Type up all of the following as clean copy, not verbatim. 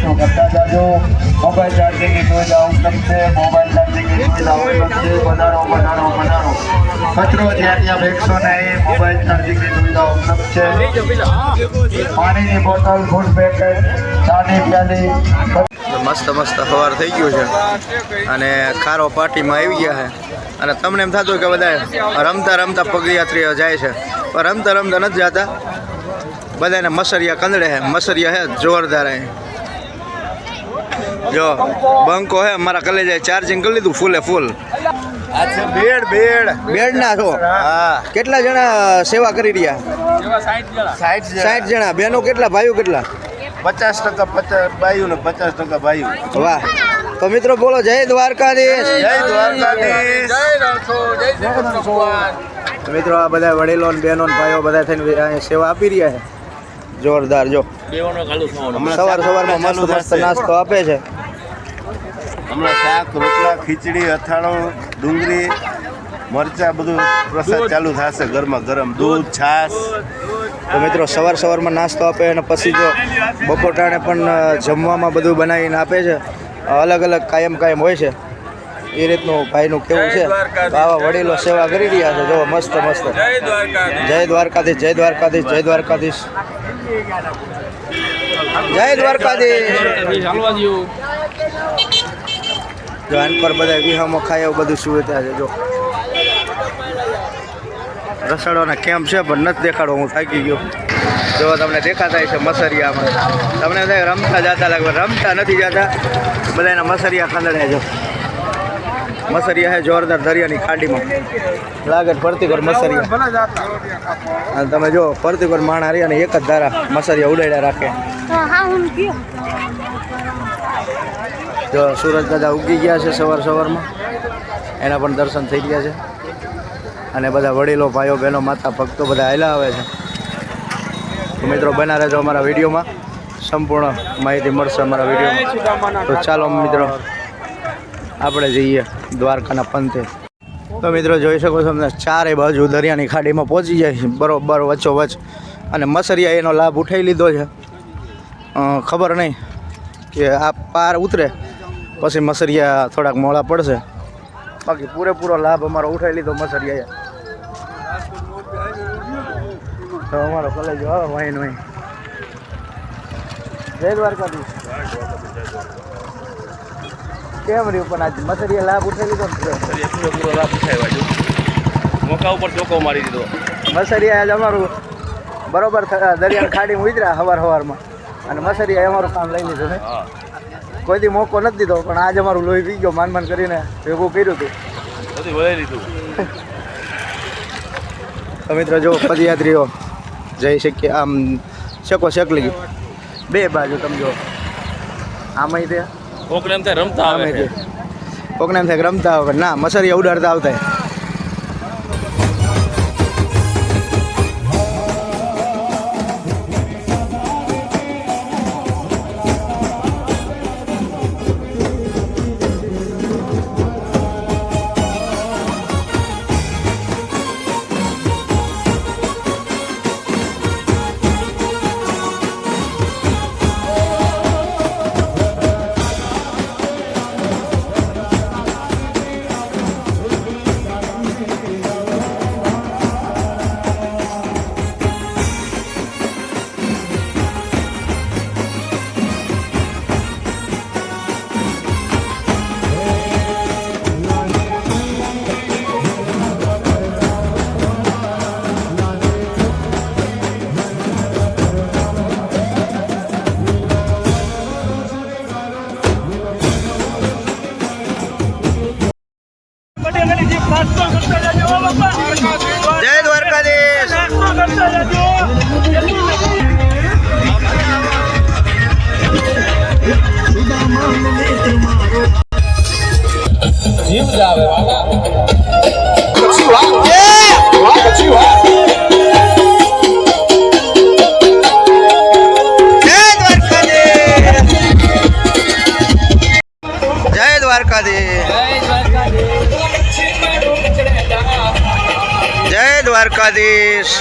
તો કરતા જાજો. મોબાઈલ ચાર્જિંગની સુવિધા ઉપલબ્ધ છે. મોબાઈલ ચાર્જિંગની સુવિધા ઉપલબ્ધ છે. વધારો કચરો જ્યાં ત્યાં ફેંકશો નહીં. મોબાઈલ ચાર્જિંગની સુવિધા ઉપલબ્ધ છે. પાણીની બોટલ, ફૂડ પેકેટ, ચાની પ્યાલી. મસ્ત મસ્ત સવાર થઈ ગયું છે અને ખારો પાર્ટીમાં આવી ગયા છે અને તમને એમ થતું કે બધા રમતા રમતા પગયાત્રીઓ જાય છે પણ રમતા રમતા નથી જતા. બધાને મસરિયા કંદડે છે. મસરિયા છે જોરદાર. જો બંકો હે મારા કલેજાએ ચાર્જિંગ કરી લીધું ફૂલે ફૂલ. બેડ ના છો? હા. કેટલા જણા સેવા કરી રહ્યા? 60 જણા. બહેનો કેટલા? ભાઈઓ કેટલા? 50% બાયું ને 50% ભાઈઓ. વાહ. તો મિત્રો બોલો જય દ્વારકાધીશ. જય દ્વારકાધીશ. મિત્રો આ બધા વડીલો ને બહેનો ને ભાઈઓ બધા થઈને અહીંયા સેવા આપી રહ્યા છે. જોરદાર. જો સવારમાં મસ્ત મસ્ત નાસ્તો આપે છે. હમણાં શાક, રોટલા, ખીચડી, અથાણું, ડુંગળી, મરચા બધું પ્રસાદ ચાલુ થશે. ગરમા ગરમ દૂધ, છાશ. તો મિત્રો સવારમાં નાસ્તો આપે અને પછી જો બપોર ટાણે પણ જમવામાં બધું બનાવીને આપે છે. અલગ અલગ કાયમ હોય છે. એ રીતનું ભાઈનું કેવું છે. તો આવા વડીલો સેવા કરી રહ્યા છે. જો મસ્ત મસ્ત. જય દ્વારકાધીશ. જય દ્વારકાધીશ. જય દ્વારકાધીશ. જય દ્વારકાધીશ. જો આન પર બધા વિહામો ખાય એવું બધું સુવિધા છે. જો રસોડાના કેમ્પ છે પણ નથી દેખાડો. હું થાકી ગયો. જો તમને દેખાતા છે મસરિયામાં. તમને થાય રમતા જતા લાગે. રમતા નથી જતા. બધાના મસરિયા કંદડે. જો મસરિયા છે જોરદાર. દરિયાની ખાડીમાં લાગે ફરતીકર મસરિયા. અને તમે જો ફરતીકર માણા રહ્યા ને એક જ ધારા મસરિયા ઉડાડ્યા રાખે. જો સુરજ દાદા ઉગી ગયા છે સવારમાં. એના પણ દર્શન થઈ ગયા છે અને બધા વડીલો, ભાઈઓ, બહેનો, માતા, ભક્તો બધા આવેલા આવે છે. તો મિત્રો બના રહેજો અમારા વિડીયોમાં. સંપૂર્ણ માહિતી મળશે અમારા વિડીયોમાં. તો ચાલો મિત્રો આપણે જઈએ દ્વારકાના પંથે. તો મિત્રો જોઈ શકો છો તમને ચારે બાજુ દરિયાની ખાડીમાં પહોંચી જાય છે બરોબર વચ્ચોવચ્ચ. અને મસરિયા એનો લાભ ઉઠાવી લીધો છે. ખબર નહીં કે આ પાર ઉતરે પછી મસરિયા થોડાક મોડા પડશે. બાકી પૂરેપૂરો લાભ અમારો ઉઠાવી લીધો મસરિયાએ. તો અમારો કોલેજ આવે વાઈન વાઈન. જય દ્વારકાધીશ. કેમ રહ્યું પણ આજ મસરિયા લાભ ઉઠાવી લીધો? પૂરો લાભ ઉઠાવ્યો. મોકા ઉપર ચોકો મારી દીધો. મસરિયા આજ અમારું બરોબર દરિયાની ખાડીમાં ઉતર્યા સવારમાં અને મસરિયા અમારું કામ લઈ લીધું ને. કોઈ દી મોકો નથી દીધો પણ આજે અમારું લોહી પી ગયો. માન કરીને ભેગું કર્યું હતું. બધું વળી લીધું. તો મિત્રો જો પદયાત્રીઓ જઈ શકીએ આમ શકલી બે બાજુ. તમે જો આમાં તે કોકને એમ થાય રમતા આવે છે. કોકને એમ થાય રમતા આવે ના મસરિયા ઉડાડતા આવતા. જય દ્વારકાધીશ. જીવ જ આવે જય દ્વારકાધીશ. જય દ્વારકાધીશ.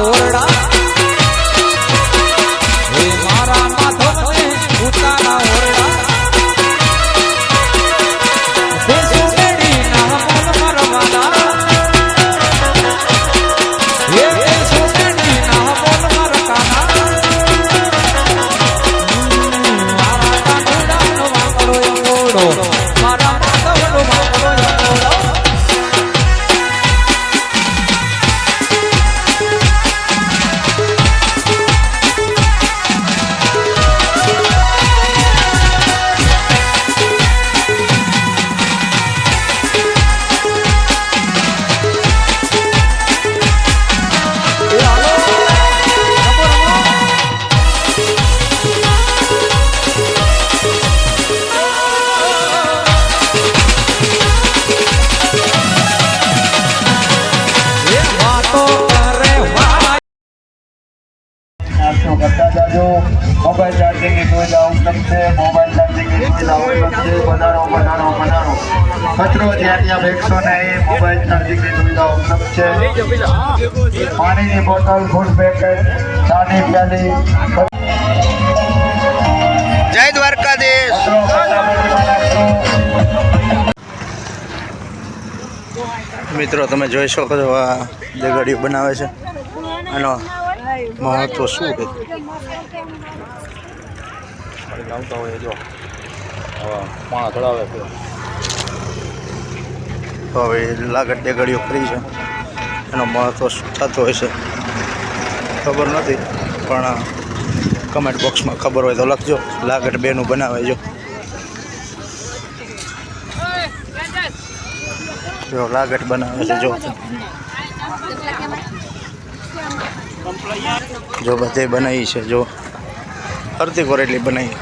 ઓરડા હે મારા માધવને ઉતારા ઓરડા દેશો મેડી ના મોલ મરવાના હે દેશો મેડી ના મોલ મરકાના મારા કાનુડાનો વાંકડો અંગોડો મારા માધવનો વાંકડો અંગોડો કરતા જાજો મોબાઈલ ચાર્જિંગની સુવિધા ઉપલબ્ધ છે મોબાઈલ ચાર્જિંગની સુવિધા ઉપલબ્ધ છે વધારો કચરો જ્યાં ત્યાં ફેંકશો નહીં મોબાઈલ ચાર્જિંગની સુવિધા ઉપલબ્ધ છે પાણીની બોટલ ફૂડ પેકેટ ચાની પ્યાલી જય દ્વારકાધીશ. મિત્રો તમે જોઈ શકો છો આ દેગડીઓ બનાવે છે આનો મહત્વ શું છે લાવતા હોય જો પાણા ચડાવે છે તો હવે લાગત દેગડીઓ કરી છે એનો મહત્વ શું થતો હોય છે ખબર નથી પણ કમેન્ટ બોક્સમાં ખબર હોય તો લખજો. લાગત બેનું બનાવે જો લાગટ બનાવે છે જો બધે બનાવી છે જો ફરતી કોરેટલી બનાવી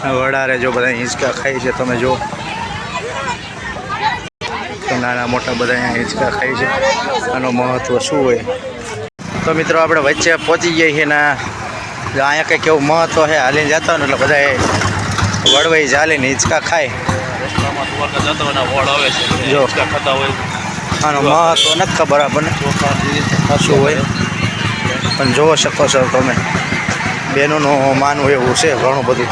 વડારે જો બધા હિંચકા ખાય છે તમે જો નાના મોટા બધા અહીંયા હિંચકા ખાય છે આનો મહત્વ શું હોય તો મિત્રો આપણે વચ્ચે પહોંચી ગયા છીએ ને અહીંયા કંઈક એવું મહત્વ છે હાલીને જતા હોય ને એટલે બધા વડવાઈ ચાલીને હિંચકા ખાય જો ખાતા હોય આનો મહત્વ નથી ખબર આપણને શું હોય પણ જોવો શકો છો તમે બહેનોનું માનવું એવું છે ઘણું બધું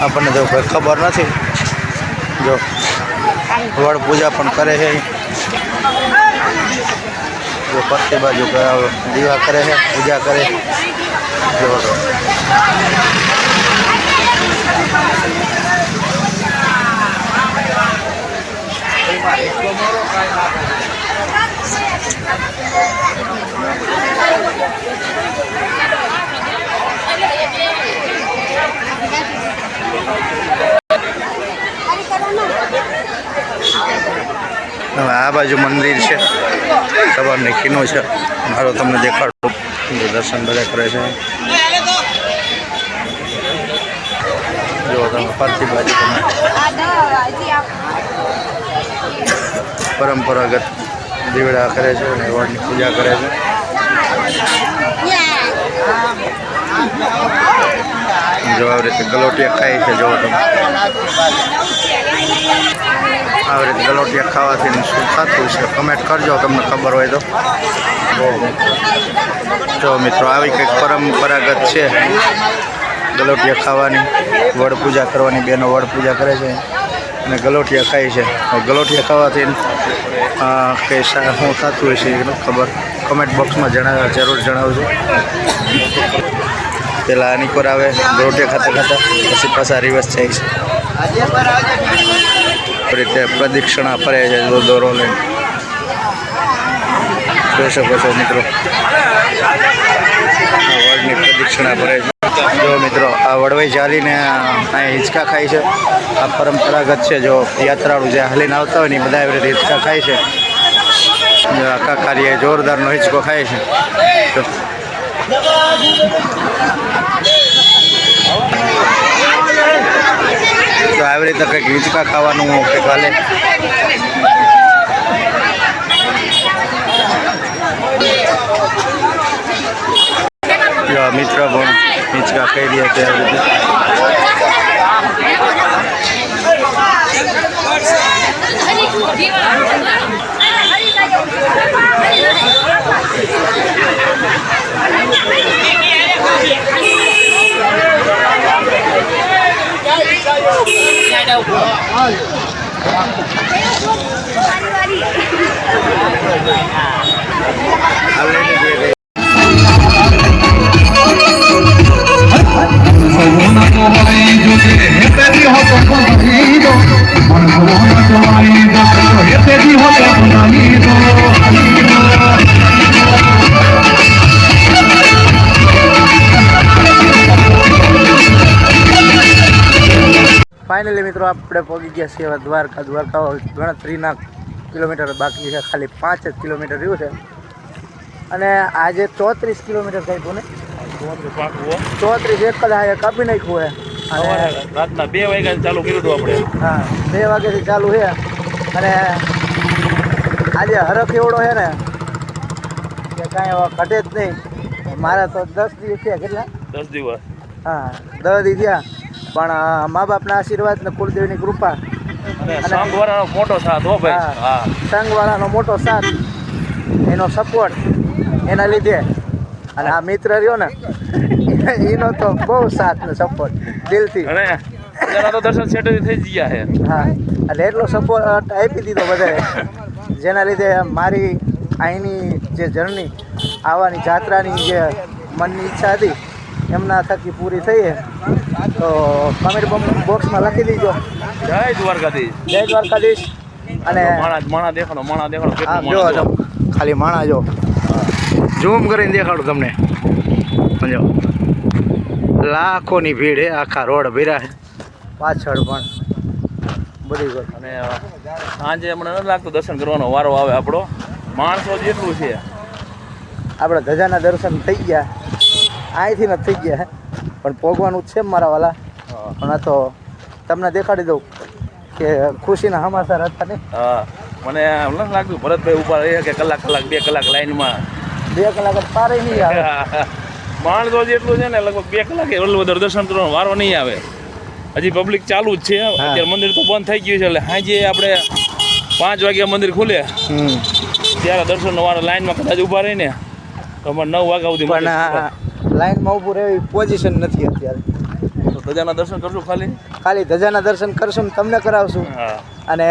આપણને તો કંઈ ખબર નથી. જો વડ પૂજા પણ કરે છે જો પત્તી બાજુ દીવા કરે છે પૂજા કરે જો હવે આ બાજુ મંદિર છે સવારની કિનો છે મારો તમને દેખાડું દર્શન બધા કરે છે જો તમે ફરતી બાજુ તમે પરંપરાગત દીવડા કરે છે અને વડની પૂજા કરે છે. જો આવી રીતે ગલોટિયા ખાય છે જો તમે આવી રીતે ગલોટિયા ખાવાથી શું થતું છે કમેન્ટ કરજો તમને ખબર હોય તો. જો મિત્રો આવી કંઈક પરંપરાગત છે ગલોટિયા ખાવાની વડ પૂજા કરવાની બહેનો વડ પૂજા કરે છે અને ગલોટિયા ખાય છે. ગલોટિયા ખાવાથી કંઈ શું થતું હોય છે એ ખબર કમેન્ટ બોક્સમાં જરૂર જણાવજો. પહેલાં આની પર આવે ગલોટિયા ખાતા ખાતા પછી પાછા રિવર્સ જાય છે રીતે પ્રદક્ષિણા ફરે છે દોરો લઈને જોઈ શકો છો મિત્રો વડની પ્રદક્ષિણા ફરે છે. જો મિત્રો આ વડવાઈ ચાલીને અહીંયા હિંચકા ખાય છે આ પરંપરાગત છે. જો યાત્રાળુ જે હાલીને આવતા હોય ને બધા એવી રીતે હિંચકા ખાય છે. આ કાકારીએ જોરદારનો હિંચકો ખાય છે. તો આવી રીતે કંઈક હિંચકા ખાવાનું કંઈક હાલે. જો મિત્ર પણ હિંચકા ખાઈ રહ્યા છે આવી રીતે. ફાઇનલી મિત્રો આપણે પહોંચી ગયા છીએ હવે દ્વારકા. ગણતરીના કિલોમીટર બાકી છે, ખાલી 5 જ કિલોમીટર રહ્યું છે. અને આજે 34 કિલોમીટર કાપ્યું ને, 34 એક જ આ કાપી નાખ્યું છે. અને રાતના 2 વાગ્યા ચાલુ કર્યું હતું આપણે. હા 2 વાગ્યાથી ચાલુ છે. અને આજે હરખ એવડો છે ને કે કાંઈ હવે ઘટે જ નહીં. મારા તો 10 દિવસ થયા. કેટલા? 10 દિવસ. હા 10 દિવસ થયા. પણ મા બાપના આશીર્વાદ ને કુળદેવીની કૃપા અને સંઘવાળાનો મોટો સાથ હો ભાઈ. હા સંઘવાળાનો મોટો સાથ, એનો સપોર્ટ, એના લીધે. અને આ મિત્ર રહ્યો ને એનો તો બહુ સાથ ને સપોર્ટ દિલથી. અને તેના તો દર્શન સેટ થઈ ગયા છે. હા એટલે એટલો સપોર્ટ આપી દીધો બધાએ, જેના લીધે મારી અહીંની જે જર્ની, આવવાની જાત્રાની જે મનની ઈચ્છા હતી એમના થકી પૂરી થઈ છે. તો કમેન્ટ બોક્સમાં લખી દીજો જય દ્વારકાધીશ. જય દ્વારકાધીશ. અને માણા દેખાડો હા કેટલું જો માણસ. ખાલી માણા જો, ઝૂમ કરીને દેખાડું તમને. સમજો લાખોની ભીડ હે, આખા રોડ ભર્યા છે પાછળ પણ બધી ગોળ. અને સાંજે મને નથી લાગતું દર્શન કરવાનો વારો આવે આપણો. માણસો જેટલું છે. આપણે ધજાના દર્શન થઈ ગયા, અહીંથી નથી થઈ ગયા પણ પોગવાનું જ છે મારા વાલા. પણ આ તો તમને દેખાડી દઉં કે ખુશીના સમાચાર હતા ને. હા મને એમ નથી લાગતું ભરતભાઈ ઉભા રહે કે કલાક 2 કલાક લાઈનમાં. 2 કલાક જ પારે નહીં આવે. માણસો જેટલું છે ને લગભગ 2 કલાકે વલ્લભધર દર્શન કરવાનો વારો નહીં આવે. હજી પબ્લિક ચાલુ જ છે. અત્યારે મંદિર તો બંધ થઈ ગયું છે. એટલે સાંજે આપણે 5 વાગ્યા મંદિર ખુલે ત્યારે દર્શનનો વારો લાઈનમાં કદાચ ઊભા રહીને તો અમારે 9 વાગ્યા સુધી. પણ લાઈનમાં ઊભું રહેવી પોઝિશન નથી અત્યારે. તો ધજાના દર્શન કરશું ખાલી ધજાના દર્શન કરશું ને તમને કરાવશું. હા અને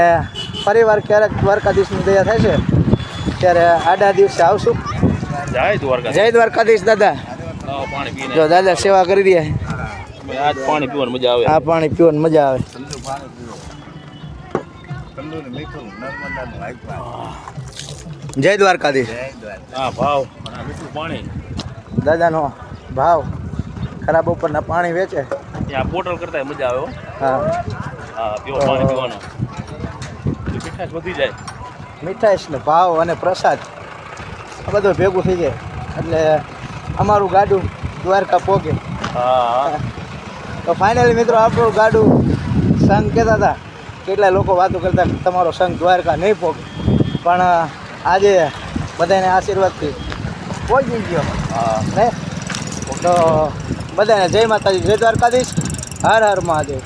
ફરીવાર ક્યારેક દ્વારકાધીશની દયા થાય છે ત્યારે આડા દિવસે આવશું. જય દ્વારકા. જય દ્વારકાધીશ દાદા. પાણી પીને જો દાદા સેવા કરી રહ્યા. આજ પાણી પીવાની મજા આવે. આ પાણી પીવાની મજા આવે. જય દ્વારકાધીશ. હા ભાવ અને મીઠું પાણી દાદાનો ભાવ ખરાબ ઉપરના પાણી વેચે. ત્યાં બોટલ કરતા મજા આવે. હા હા પીવો પાણી પીવાનો મીઠાશ વધી જાય. મીઠાઈશ ને ભાવ અને પ્રસાદ આ બધું ભેગું થઈ જાય એટલે અમારું ગાડું દ્વારકા પોગે. હા તો ફાઇનલી મિત્રો આપણું ગાડું સંઘ કહેતા હતા, કેટલા લોકો વાતો કરતા કે તમારો સંઘ દ્વારકા નહીં પોગે, પણ આજે બધાને આશીર્વાદથી પહોંચી ગયો. હા ને તો બધાને જય માતાજી, જય દ્વારકાધીશ, હર હર મહાદેવ.